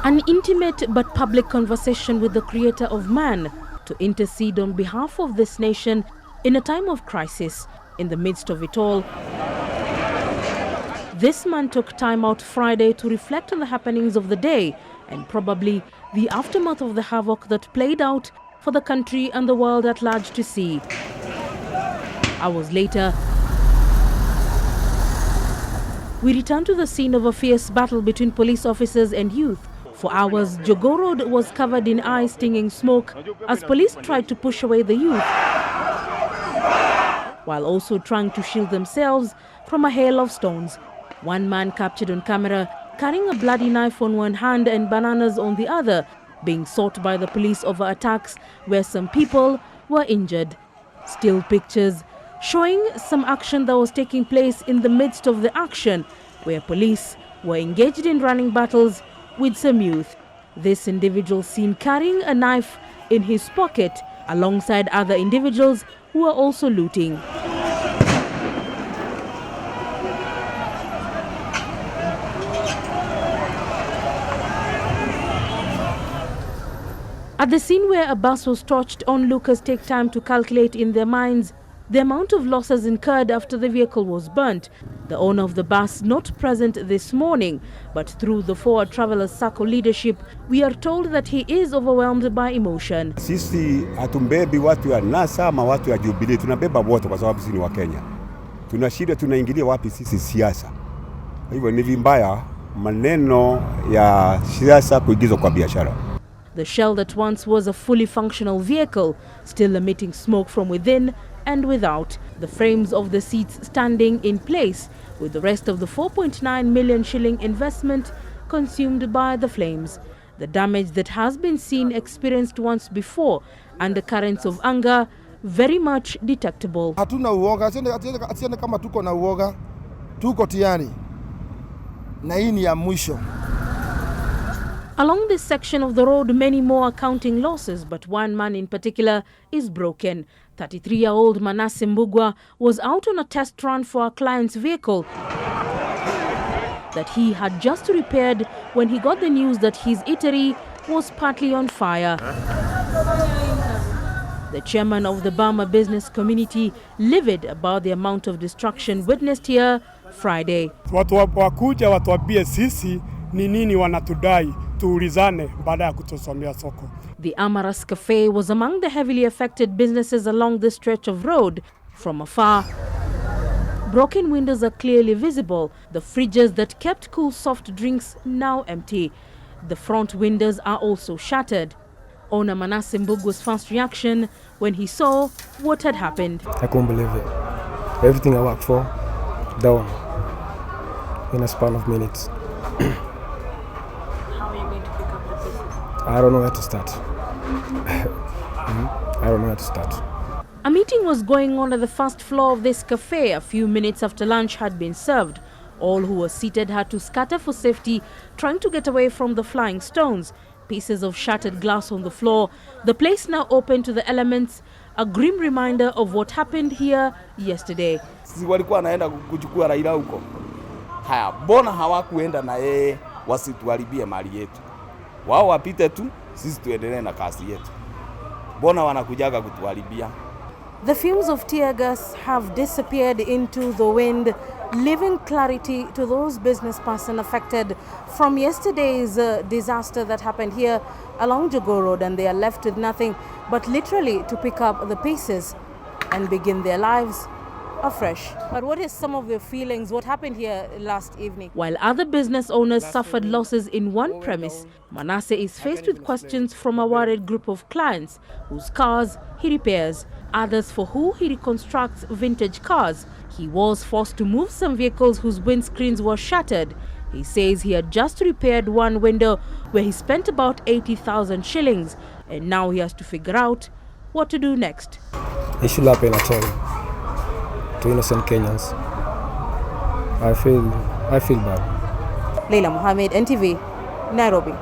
An intimate but public conversation with the Creator of man to intercede on behalf of this nation in a time of crisis. In the midst of it all, this man took time out Friday to reflect on the happenings of the day and probably the aftermath of the havoc that played out for the country and the world at large to see. Hours later, we return to the scene of a fierce battle between police officers and youth. For hours, Jogoo Road was covered in eye-stinging smoke as police tried to push away the youth, while also trying to shield themselves from a hail of stones. One man captured on camera carrying a bloody knife on one hand and bananas on the other, being sought by the police over attacks where some people were injured. Still pictures showing some action that was taking place in the midst of the action, where police were engaged in running battles with some youth. This individual seen carrying a knife in his pocket alongside other individuals who were also looting. At the scene where a bus was torched, onlookers take time to calculate in their minds the amount of losses incurred after the vehicle was burnt. The owner of the bus not present this morning, but through the Forward Travelers Circle leadership, we are told that he is overwhelmed by emotion. Sisi hatumbebi watu ya NASA ama watu ya Jubilee, tunabeba wote kwa sababu sisi ni wa Kenya. Tunashida tunaingilia wapi sisi siasa. Hivyo ni vibaya maneno ya siasa kuigizwa kwa biashara. The shell that once was a fully functional vehicle, still emitting smoke from within and without, the frames of the seats standing in place, with the rest of the 4.9 million shilling investment consumed by the flames. The damage that has been seen experienced once before, and the currents of anger very much detectable. Hatuna uoga, asiende kama tuko na uoga, tuko tayari. Na hii ni ya mwisho. Along this section of the road, many more are counting losses, but one man in particular is broken. 33-year-old Manasseh Mbugwa was out on a test run for a client's vehicle that he had just repaired when he got the news that his eatery was partly on fire. The chairman of the Bama business community livid about the amount of destruction witnessed here Friday. Watu wakuja watuambie sisi ni nini wanatudai. The Amaras Cafe was among the heavily affected businesses along this stretch of road. From afar, broken windows are clearly visible. The fridges that kept cool soft drinks now empty. The front windows are also shattered. Owner Manasseh Mbugwa's first reaction when he saw what had happened. I couldn't believe it. Everything I worked for, down in a span of minutes. I don't know where to start. I don't know where to start. A meeting was going on at the first floor of this cafe a few minutes after lunch had been served. All who were seated had to scatter for safety, trying to get away from the flying stones. Pieces of shattered glass on the floor. The place now open to the elements, a grim reminder of what happened here yesterday. Sisi walikuwa naenda kuchukua Leila huko. Haya, mbona hawakuenda na yeye wasituharibie mali yetu? Wao wapite tu, sisi tuendelee na kazi yetu. Mbona wanakujaga kutuharibia? The fumes of tear gas have disappeared into the wind, leaving clarity to those business persons affected from yesterday's disaster that happened here along Jogoo Road, and they are left with nothing but literally to pick up the pieces and begin their lives afresh. But what is some of your feelings? What happened here last evening? While other business owners suffered losses in one premise, Manasseh is faced with questions from a worried group of clients whose cars he repairs, others for who he reconstructs vintage cars. He was forced to move some vehicles whose windscreens were shattered. He says he had just repaired one window where he spent about 80,000 shillings, and now he has to figure out what to do next. It should happen at all to innocent Kenyans. I feel bad. Leila Mohammed, NTV, Nairobi.